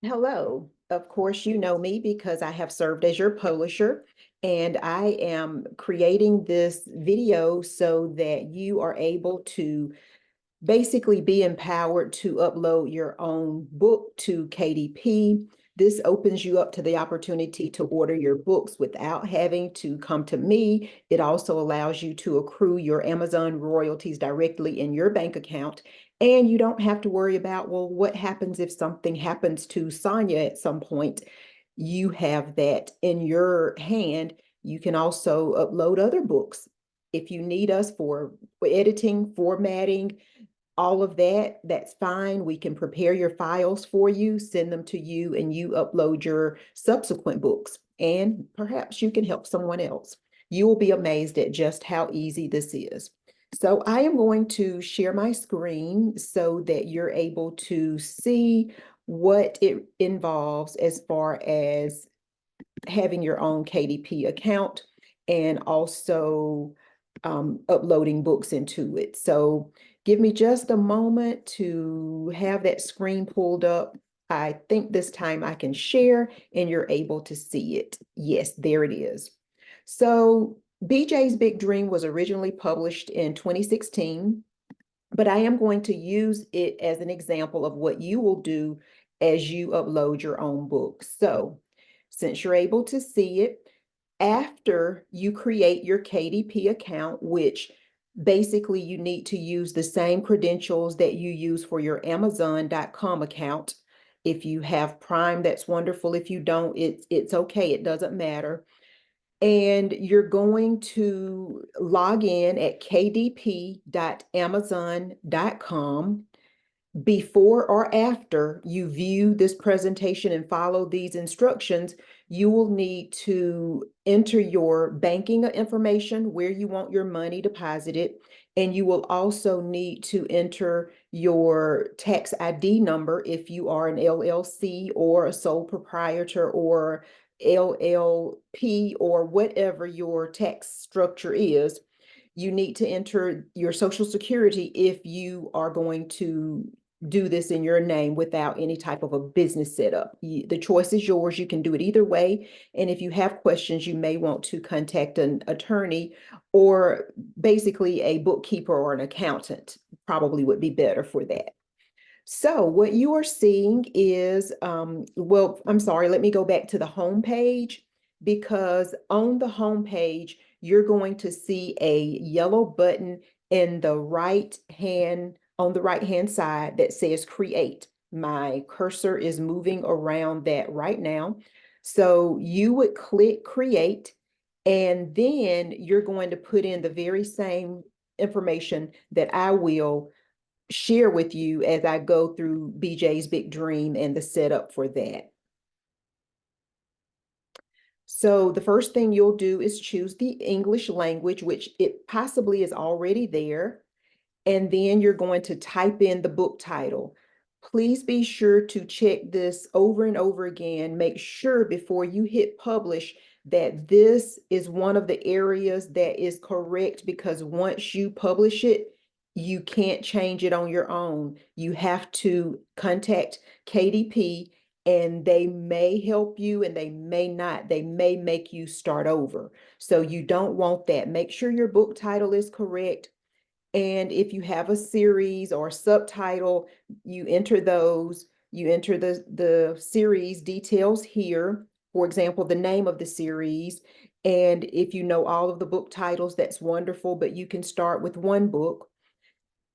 Hello. Of course, you know me because I have served as your publisher, and I am creating this video so that you are able to basically be empowered to upload your own book to KDP. This opens you up to the opportunity to order your books without having to come to me. It also allows you to accrue your Amazon royalties directly in your bank account. And you don't have to worry about, well, what happens if something happens to Sonia at some point? You have that in your hand. You can also upload other books if you need us for editing, formatting, all of that, that's fine. We can prepare your files for you, send them to you, and you upload your subsequent books. And perhaps you can help someone else. You will be amazed at just how easy this is. So I am going to share my screen so that you're able to see what it involves as far as having your own KDP account and also uploading books into it. So give me just a moment to have that screen pulled up. I think this time I can share and you're able to see it. Yes, there it is. So BJ's Big Dream was originally published in 2016, but I am going to use it as an example of what you will do as you upload your own book. So since you're able to see it, after you create your KDP account, which basically you need to use the same credentials that you use for your Amazon.com account. If you have Prime, that's wonderful. If you don't, it's okay. It doesn't matter. And you're going to log in at kdp.amazon.com. Before or after you view this presentation and follow these instructions, you will need to enter your banking information, where you want your money deposited, and you will also need to enter your tax ID number if you are an LLC or a sole proprietor or LLP or whatever your tax structure is. You need to enter your Social Security if you are going to do this in your name without any type of a business setup. The choice is yours. You can do it either way. And if you have questions, you may want to contact an attorney or basically a bookkeeper or an accountant, probably would be better for that. So what you are seeing is, well, I'm sorry, let me go back to the home page, because on the home page, you're going to see a yellow button in the right hand, on the right hand side, that says create. My cursor is moving around that right now. So you would click create, and then you're going to put in the very same information that I will share with you as I go through BJ's Big Dream and the setup for that. So the first thing you'll do is choose the English language, which it possibly is already there. And then you're going to type in the book title. Please be sure to check this over and over again. Make sure before you hit publish that this is one of the areas that is correct, because once you publish it, you can't change it on your own. You have to contact KDP and they may help you and they may not. They may make you start over. So you don't want that. Make sure your book title is correct. And if you have a series or subtitle, you enter those. You enter the series details here. For example, the name of the series. And if you know all of the book titles, that's wonderful, but you can start with one book.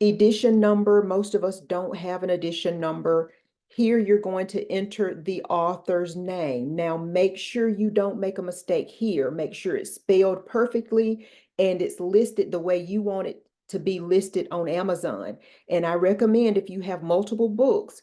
Edition number, most of us don't have an edition number. Here you're going to enter the author's name. Now make sure you don't make a mistake here. Make sure it's spelled perfectly and it's listed the way you want it to be listed on Amazon. And I recommend, if you have multiple books,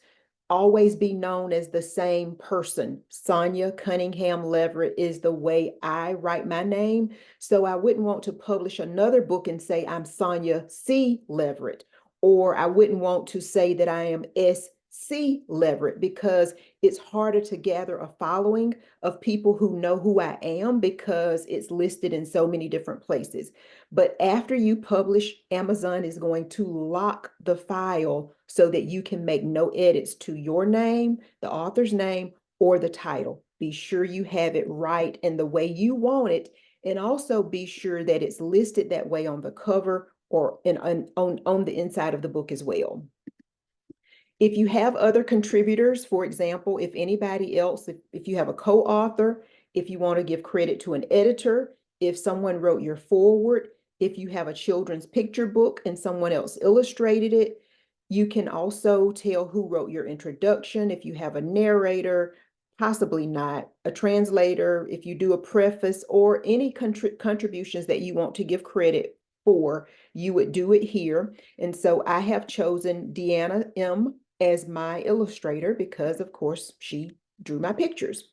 always be known as the same person. Sonia Cunningham Leverett is the way I write my name. So I wouldn't want to publish another book and say I'm Sonia C. Leverett, or I wouldn't want to say that I am S. see Leverett because it's harder to gather a following of people who know who I am because it's listed in so many different places. But after you publish, Amazon is going to lock the file so that you can make no edits to your name, the author's name, or the title. Be sure you have it right and the way you want it, and also be sure that it's listed that way on the cover or on the inside of the book as well. If you have other contributors, for example, if anybody else, if you have a co-author, if you want to give credit to an editor, if someone wrote your foreword, if you have a children's picture book and someone else illustrated it, you can also tell who wrote your introduction. If you have a narrator, possibly not, a translator, if you do a preface or any contributions that you want to give credit for, you would do it here. And so I have chosen Deanna M. as my illustrator because, of course, she drew my pictures.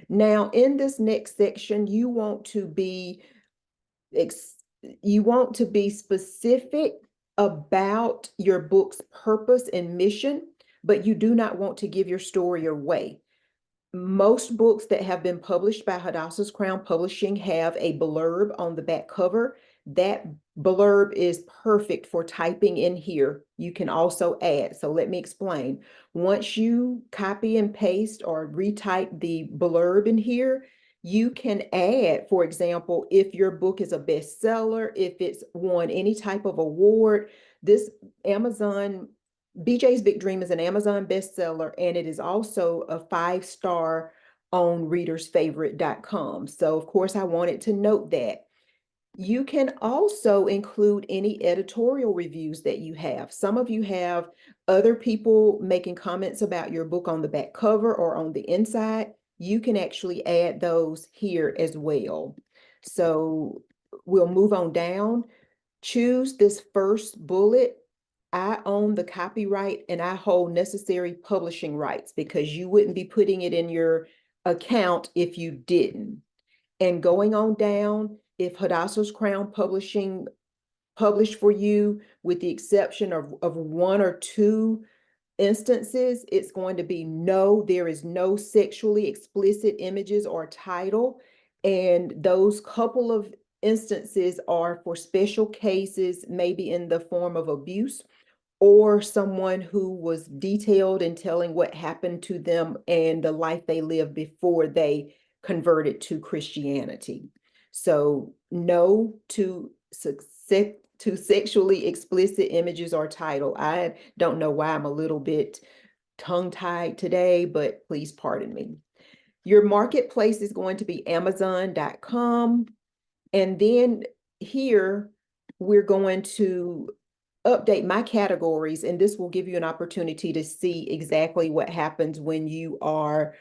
Now, in this next section, you want to be specific about your book's purpose and mission, but you do not want to give your story away. Most books that have been published by Hadassah's Crown Publishing have a blurb on the back cover. That blurb is perfect for typing in here. You can also add. So let me explain. Once you copy and paste or retype the blurb in here, you can add, for example, if your book is a bestseller, if it's won any type of award. This Amazon BJ's Big Dream is an Amazon bestseller, and it is also a 5-star on readersfavorite.com. So, of course, I wanted to note that. You can also include any editorial reviews that you have. Some of you have other people making comments about your book on the back cover or on the inside. You can actually add those here as well. So we'll move on down. Choose this first bullet. I own the copyright and I hold necessary publishing rights, because you wouldn't be putting it in your account if you didn't. And going on down, if Hadassah's Crown Publishing published for you, with the exception of one or two instances, it's going to be no, there is no sexually explicit images or title. And those couple of instances are for special cases, maybe in the form of abuse, or someone who was detailed in telling what happened to them and the life they lived before they converted to Christianity. So no to sexually explicit images or title. I don't know why I'm a little bit tongue-tied today, but please pardon me. Your marketplace is going to be Amazon.com. And then here we're going to update my categories, and this will give you an opportunity to see exactly what happens when you are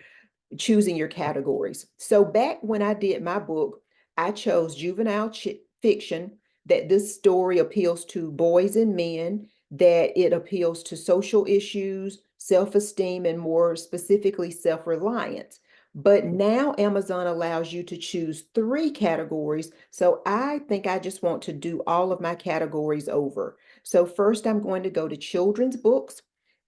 choosing your categories. So back when I did my book, I chose juvenile fiction, that this story appeals to boys and men, that it appeals to social issues, self-esteem, and more specifically, self-reliance. But now Amazon allows you to choose 3 categories. So I think I just want to do all of my categories over. So first I'm going to go to children's books,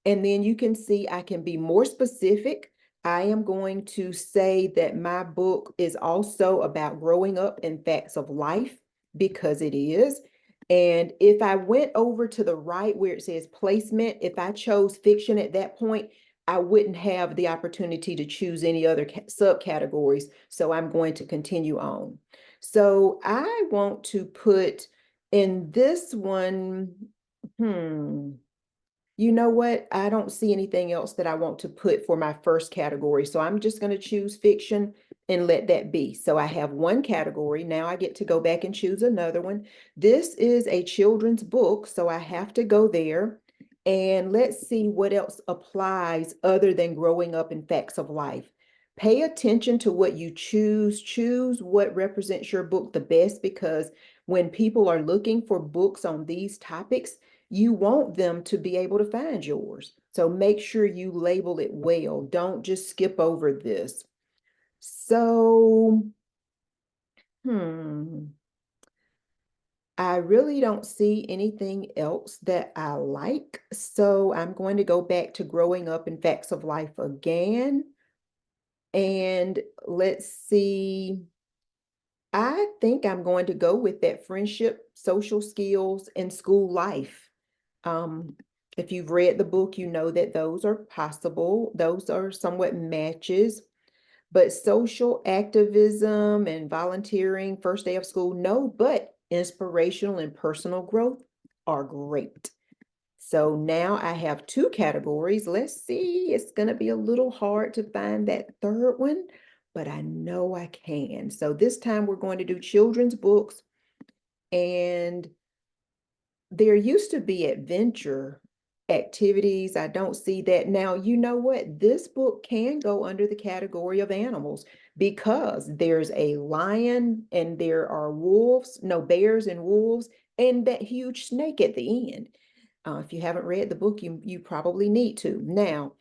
and then you can see I can be more specific. I am going to say that my book is also about growing up and facts of life, because it is. And if I went over to the right where it says placement, if I chose fiction at that point, I wouldn't have the opportunity to choose any other subcategories. So I'm going to continue on. So I want to put in this one, you know what? I don't see anything else that I want to put for my first category. So I'm just going to choose fiction and let that be. So I have one category. Now I get to go back and choose another one. This is a children's book, so I have to go there. And let's see what else applies other than growing up and facts of life. Pay attention to what you choose. Choose what represents your book the best, because when people are looking for books on these topics, you want them to be able to find yours. So make sure you label it well. Don't just skip over this. So, I really don't see anything else that I like, so I'm going to go back to Growing Up and Facts of Life again. And let's see. I think I'm going to go with that friendship, social skills, and school life. Um, if you've read the book, you know that those are possible. Those are somewhat matches. But social activism and volunteering, first day of school, no, but inspirational and personal growth are great. So now I have two categories. Let's see, it's going to be a little hard to find that third one, but I know I can. So this time we're going to do children's books, and there used to be adventure activities. I don't see that now. You know what? This book can go under the category of animals because there's a lion and there are wolves, no, bears and wolves, and that huge snake at the end. If you haven't read the book, you probably need to. Now,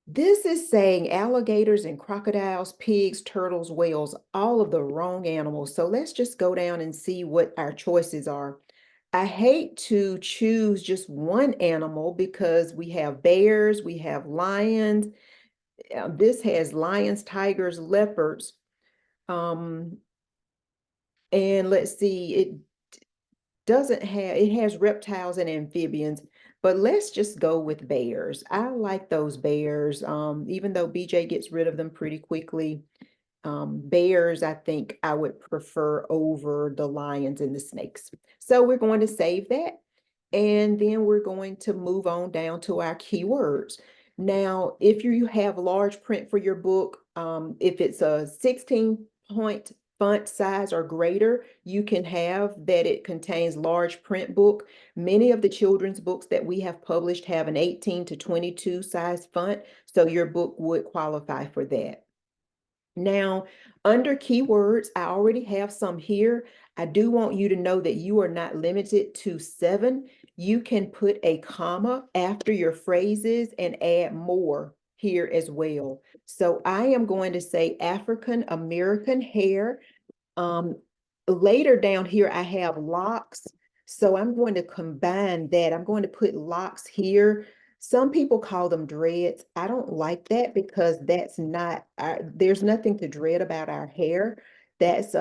this is saying alligators and crocodiles, pigs, turtles, whales, all of the wrong animals. So let's just go down and see what our choices are. I hate to choose just one animal because we have bears, we have lions. This has lions, tigers, leopards. Um, and let's see, it doesn't have, it has reptiles and amphibians, but let's just go with bears. I like those bears, even though BJ gets rid of them pretty quickly. Bears, I think I would prefer over the lions and the snakes. So we're going to save that. And then we're going to move on down to our keywords. Now, if you have large print for your book, if it's a 16-point font size or greater, you can have that it contains large print book. Many of the children's books that we have published have an 18 to 22 size font, so your book would qualify for that. Now, under keywords, I already have some here. I do want you to know that you are not limited to 7. You can put a comma after your phrases and add more here as well. So I am going to say African American hair. Um, Later down here, I have locks. So I'm going to combine that. I'm going to put locks here. Some people call them dreads. I don't like that because that's not there's nothing to dread about our hair. That's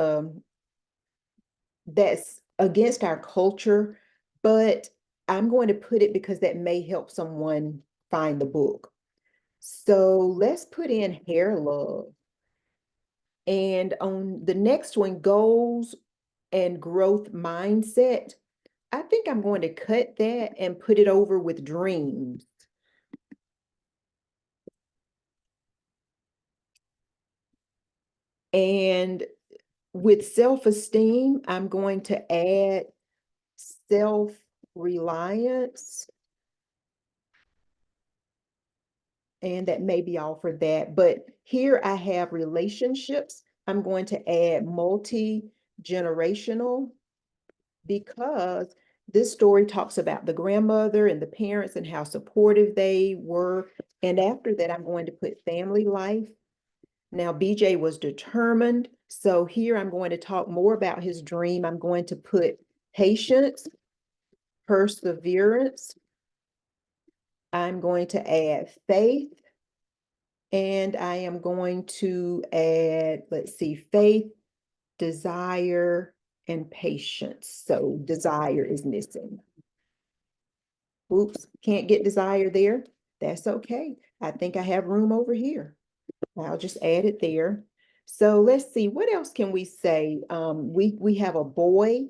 that's against our culture, but I'm going to put it because that may help someone find the book. So let's put in hair love. And on the next one, goals and growth mindset, I think I'm going to cut that and put it over with dreams. And with self-esteem, I'm going to add self-reliance. And that may be all for that. But here I have relationships. I'm going to add multi-generational because this story talks about the grandmother and the parents and how supportive they were. And after that, I'm going to put family life. Now, BJ was determined. So here I'm going to talk more about his dream. I'm going to put patience, perseverance. I'm going to add faith. And I am going to add, let's see, faith, desire, and patience. So desire is missing. Oops, can't get desire there. That's okay. I think I have room over here. I'll just add it there. So let's see, what else can we say? We have a boy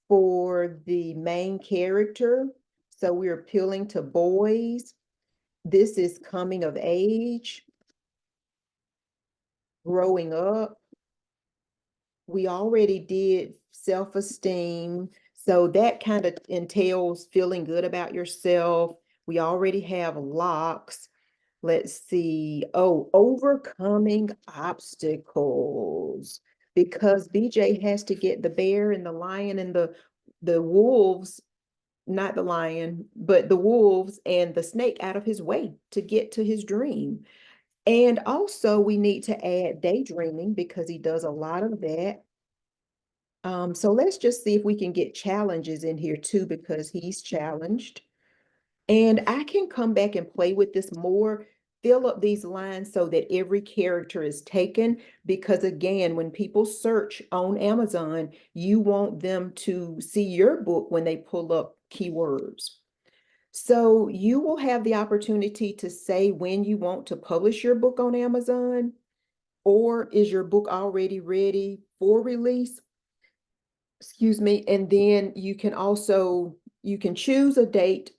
for the main character. So we're appealing to boys. This is coming of age, growing up. We already did self-esteem. So that kind of entails feeling good about yourself. We already have locks. Let's see. Oh, overcoming obstacles. Because BJ has to get the bear and the lion and the wolves, not the lion, but the wolves and the snake out of his way to get to his dream. And also we need to add daydreaming because he does a lot of that. So let's just see if we can get challenges in here too, because he's challenged. And I can come back and play with this more, fill up these lines so that every character is taken. Because again, when people search on Amazon, you want them to see your book when they pull up keywords. So you will have the opportunity to say when you want to publish your book on Amazon, or is your book already ready for release? Excuse me. And then you can also, you can choose a date,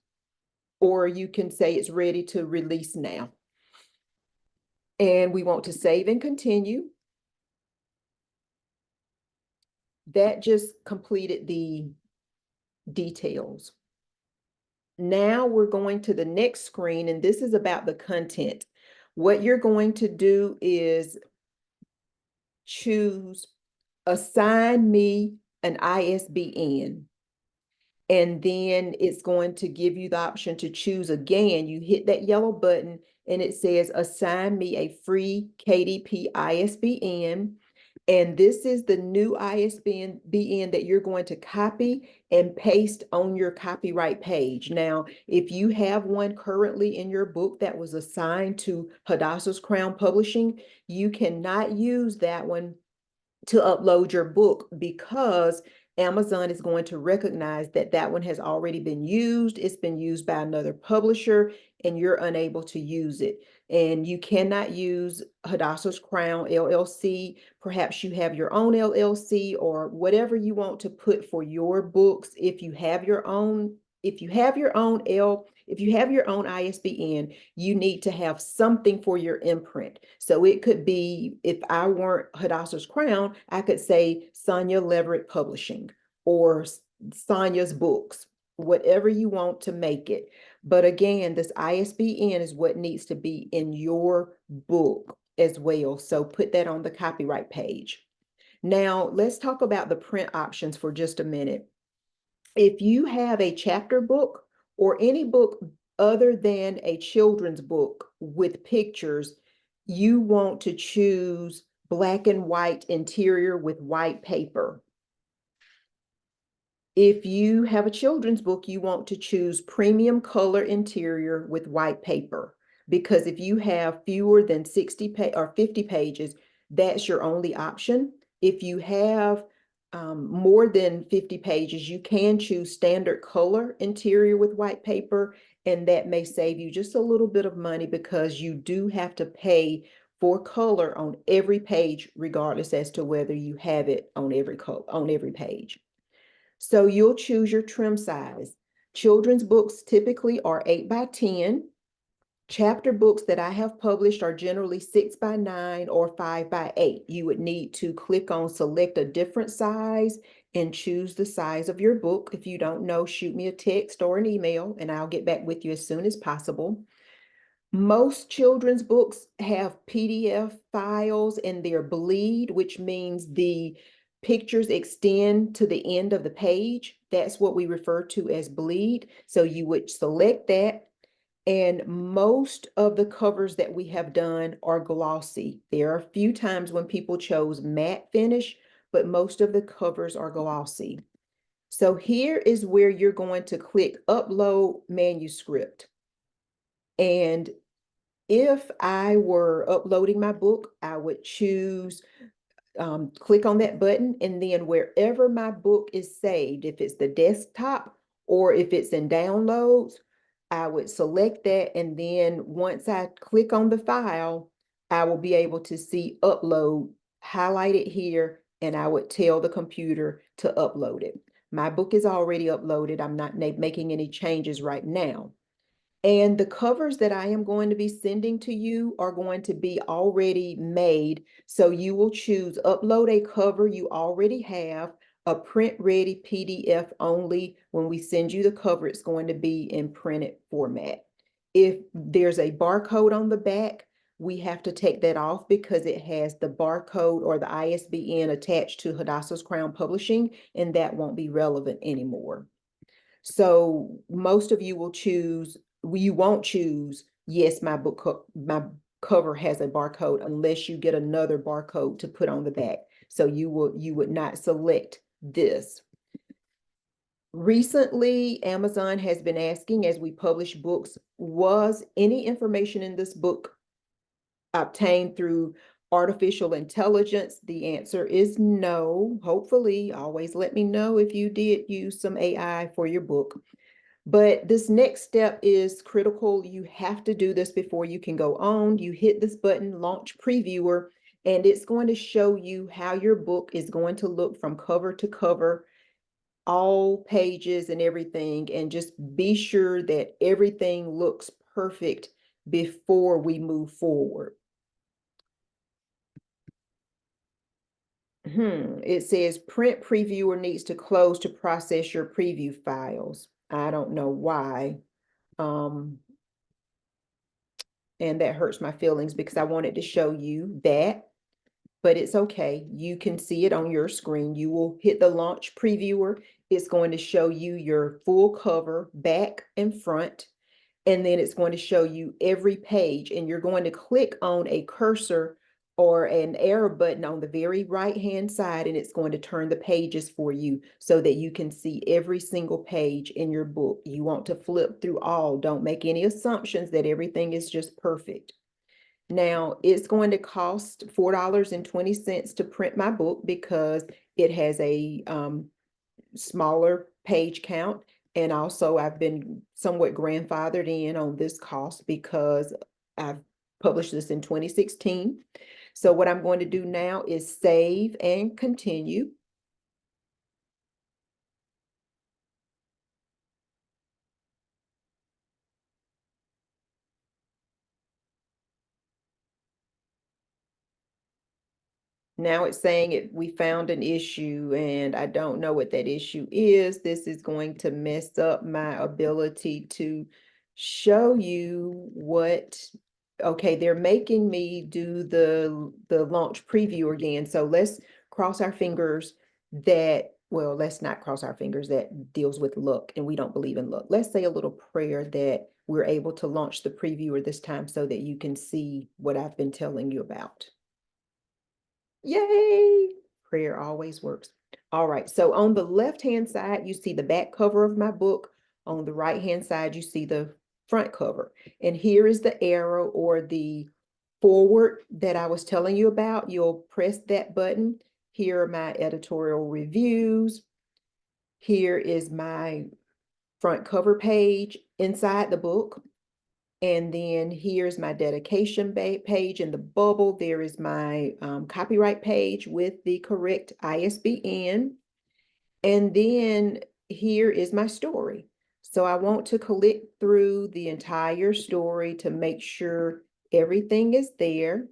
or you can say it's ready to release now. And we want to save and continue. That just completed the details. Now we're going to the next screen, and this is about the content. What you're going to do is choose assign me an ISBN. And then it's going to give you the option to choose again. You hit that yellow button and it says assign me a free KDP ISBN. And this is the new ISBN that you're going to copy and paste on your copyright page. Now, if you have one currently in your book that was assigned to Hadassah's Crown Publishing, you cannot use that one to upload your book, because Amazon is going to recognize that that one has already been used. It's been used by another publisher and you're unable to use it. And you cannot use Hadassah's Crown LLC. Perhaps you have your own LLC or whatever you want to put for your books. If you have your own, if you have your own ISBN, you need to have something for your imprint. So it could be, if I weren't Hadassah's Crown, I could say Sonia Leverett Publishing or Sonia's Books, whatever you want to make it. But again, this ISBN is what needs to be in your book as well. So put that on the copyright page. Now, let's talk about the print options for just a minute. If you have a chapter book or any book other than a children's book with pictures, you want to choose black and white interior with white paper. If you have a children's book, you want to choose premium color interior with white paper, because if you have fewer than 60 or 50 pages, that's your only option. If you have more than 50 pages, you can choose standard color interior with white paper, and that may save you just a little bit of money, because you do have to pay for color on every page, regardless as to whether you have it on every page. So you'll choose your trim size. Children's books typically are 8 by 10. Chapter books that I have published are generally 6 by 9 or 5 by 8. You would need to click on select a different size and choose the size of your book. If you don't know, shoot me a text or an email and I'll get back with you as soon as possible. Most children's books have PDF files and they're bleed, which means the pictures extend to the end of the page. That's what we refer to as bleed. So you would select that. And most of the covers that we have done are glossy. There are a few times when people chose matte finish, but most of the covers are glossy. So here is where you're going to click upload manuscript. And if I were uploading my book, I would choose, click on that button, and then wherever my book is saved, if it's the desktop or if it's in downloads, I would select that. And then once I click on the file, I will be able to see upload highlighted here, and I would tell the computer to upload it. My book is already uploaded. I'm not making any changes right now. And the covers that I am going to be sending to you are going to be already made. So you will choose upload a cover you already have, a print ready PDF only. When we send you the cover, it's going to be in printed format. If there's a barcode on the back, we have to take that off because it has the barcode or the ISBN attached to Hadassah's Crown Publishing, and that won't be relevant anymore. So most of you will choose, you won't choose, yes, my cover has a barcode, unless you get another barcode to put on the back. So you would not select this. Recently, Amazon has been asking, as we publish books, was any information in this book obtained through artificial intelligence? The answer is no. Hopefully, always let me know if you did use some AI for your book. But this next step is critical. You have to do this before you can go on. You hit this button, Launch Previewer, and it's going to show you how your book is going to look from cover to cover, all pages and everything. And just be sure that everything looks perfect before we move forward. It says print previewer needs to close to process your preview files. I don't know why. And that hurts my feelings because I wanted to show you that, but it's okay. You can see it on your screen. You will hit the launch previewer. It's going to show you your full cover, back and front, and then it's going to show you every page, and you're going to click on a cursor or an arrow button on the very right-hand side, and it's going to turn the pages for you so that you can see every single page in your book. You want to flip through all. Don't make any assumptions that everything is just perfect. Now, it's going to cost $4.20 to print my book because it has a smaller page count. And also, I've been somewhat grandfathered in on this cost because I've published this in 2016. So what I'm going to do now is save and continue. Now it's saying we found an issue, and I don't know what that issue is. This is going to mess up my ability to show you what. Okay, they're making me do the launch preview again. So let's cross our fingers that, well, let's not cross our fingers. That deals with luck, and we don't believe in luck. Let's say a little prayer that we're able to launch the previewer this time so that you can see what I've been telling you about. Yay! Prayer always works. All right, so on the left-hand side, you see the back cover of my book. On the right-hand side, you see the front cover. And here is the arrow or the forward that I was telling you about. You'll press that button. Here are my editorial reviews. Here is my front cover page inside the book. And then here's my dedication page in the bubble. There is my copyright page with the correct ISBN. And then here is my story. So I want to click through the entire story to make sure everything is there.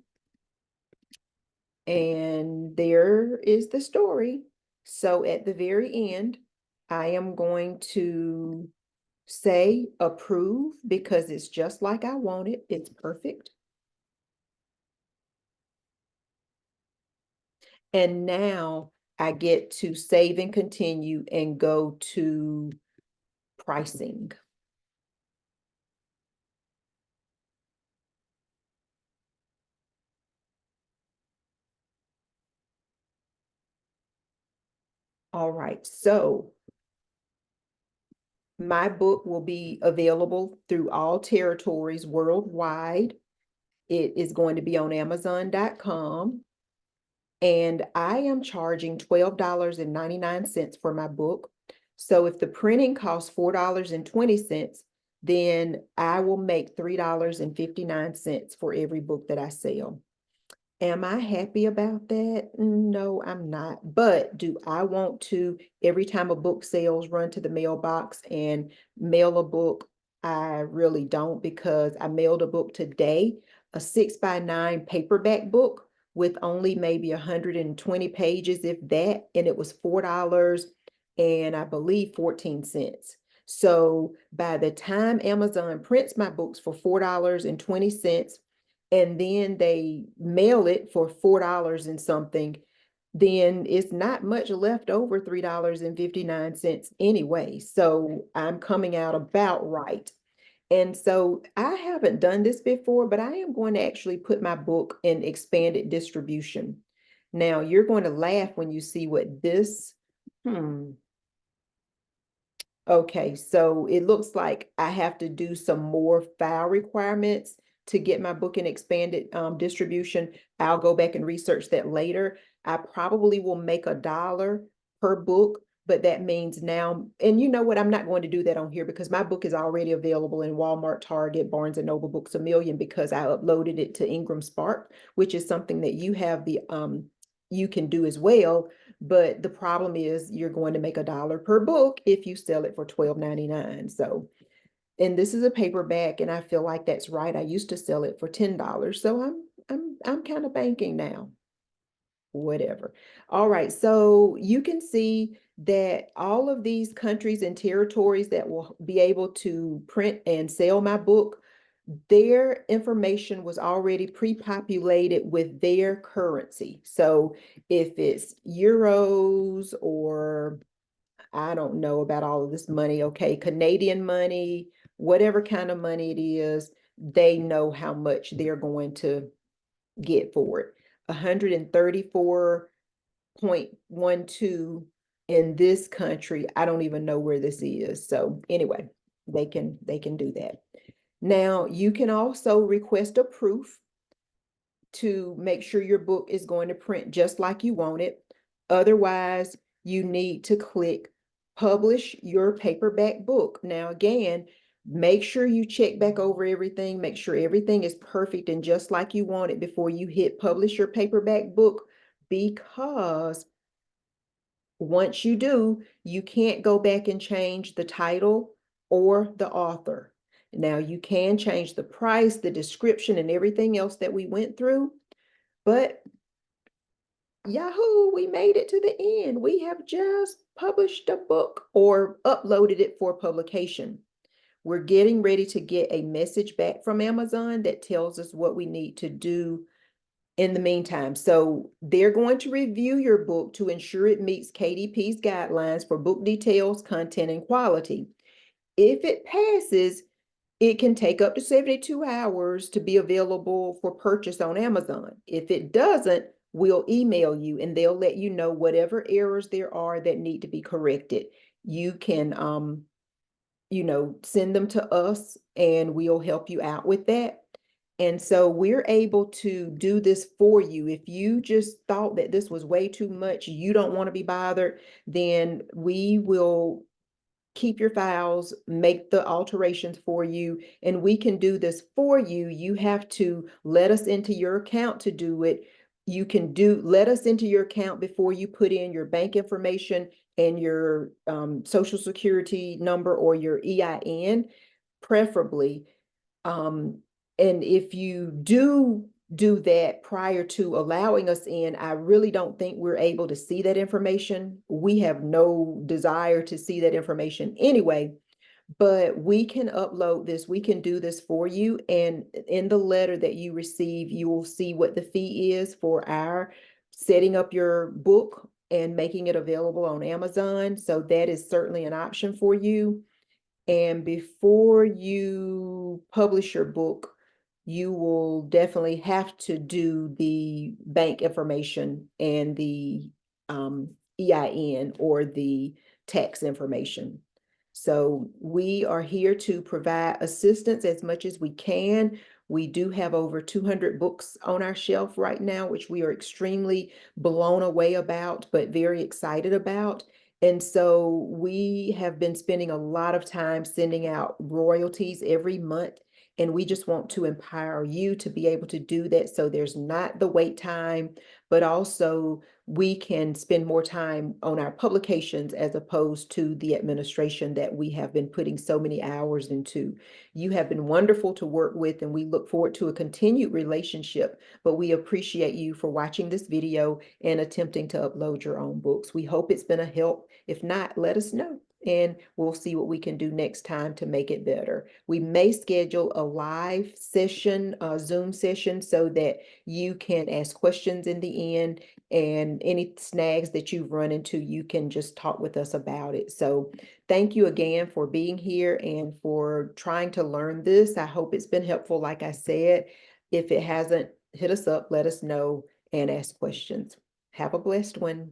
And there is the story. So at the very end, I am going to say approve because it's just like I want it. It's perfect. And now I get to save and continue and go to pricing. All right, so my book will be available through all territories worldwide. It is going to be on Amazon.com. And I am charging $12.99 for my book. So if the printing costs $4.20, then I will make $3.59 for every book that I sell. Am I happy about that? No, I'm not. But do I want to, every time a book sells, run to the mailbox and mail a book? I really don't, because I mailed a book today, a 6x9 paperback book with only maybe 120 pages, if that, and it was $4 and I believe 14 cents. So by the time Amazon prints my books for $4.20, and then they mail it for $4 and something, then it's not much left over $3.59 anyway. So I'm coming out about right. And so I haven't done this before, but I am going to actually put my book in expanded distribution. Now you're going to laugh when you see what this Hmm. Okay, so it looks like I have to do some more file requirements to get my book in expanded distribution. I'll go back and research that later. I probably will make $1 per book, but that means now, and you know what, I'm not going to do that on here because my book is already available in Walmart, Target, Barnes and Noble, Books A Million, because I uploaded it to Ingram Spark, which is something that you have you can do as well. But the problem is you're going to make $1 per book if you sell it for $12.99. So, and this is a paperback, and I feel like that's right. I used to sell it for $10. So I'm kind of banking now. Whatever. All right. So you can see that all of these countries and territories that will be able to print and sell my book, their information was already pre-populated with their currency. So if it's euros or I don't know about all of this money, okay, Canadian money, whatever kind of money it is, they know how much they're going to get for it. 134.12 in this country. I don't even know where this is. So anyway, they can do that. Now, you can also request a proof to make sure your book is going to print just like you want it. Otherwise, you need to click publish your paperback book. Now, again, make sure you check back over everything, make sure everything is perfect and just like you want it before you hit publish your paperback book, because once you do, you can't go back and change the title or the author. Now, you can change the price, the description, and everything else that we went through, but Yahoo, we made it to the end. We have just published a book or uploaded it for publication. We're getting ready to get a message back from Amazon that tells us what we need to do in the meantime. So they're going to review your book to ensure it meets KDP's guidelines for book details, content, and quality. If it passes, it can take up to 72 hours to be available for purchase on Amazon. If it doesn't, we'll email you and they'll let you know whatever errors there are that need to be corrected. You can, send them to us and we'll help you out with that. And so we're able to do this for you. If you just thought that this was way too much, you don't want to be bothered, then we will keep your files, make the alterations for you, and we can do this for you. You have to let us into your account to do it. You can let us into your account before you put in your bank information and your social security number or your EIN, preferably. And if you do that prior to allowing us in, I really don't think we're able to see that information. We have no desire to see that information anyway, but we can upload this, we can do this for you. And in the letter that you receive, you will see what the fee is for our setting up your book and making it available on Amazon. So that is certainly an option for you. And before you publish your book, you will definitely have to do the bank information and the EIN or the tax information. So we are here to provide assistance as much as we can. We do have over 200 books on our shelf right now, which we are extremely blown away about, but very excited about. And so we have been spending a lot of time sending out royalties every month. And we just want to empower you to be able to do that. So there's not the wait time, but also we can spend more time on our publications as opposed to the administration that we have been putting so many hours into. You have been wonderful to work with, and we look forward to a continued relationship, but we appreciate you for watching this video and attempting to upload your own books. We hope it's been a help. If not, let us know, and we'll see what we can do next time to make it better. We may schedule a live session, a Zoom session, so that you can ask questions in the end, and any snags that you've run into, you can just talk with us about it. So thank you again for being here and for trying to learn this. I hope it's been helpful. Like I said, if it hasn't, hit us up, let us know, and ask questions. Have a blessed one.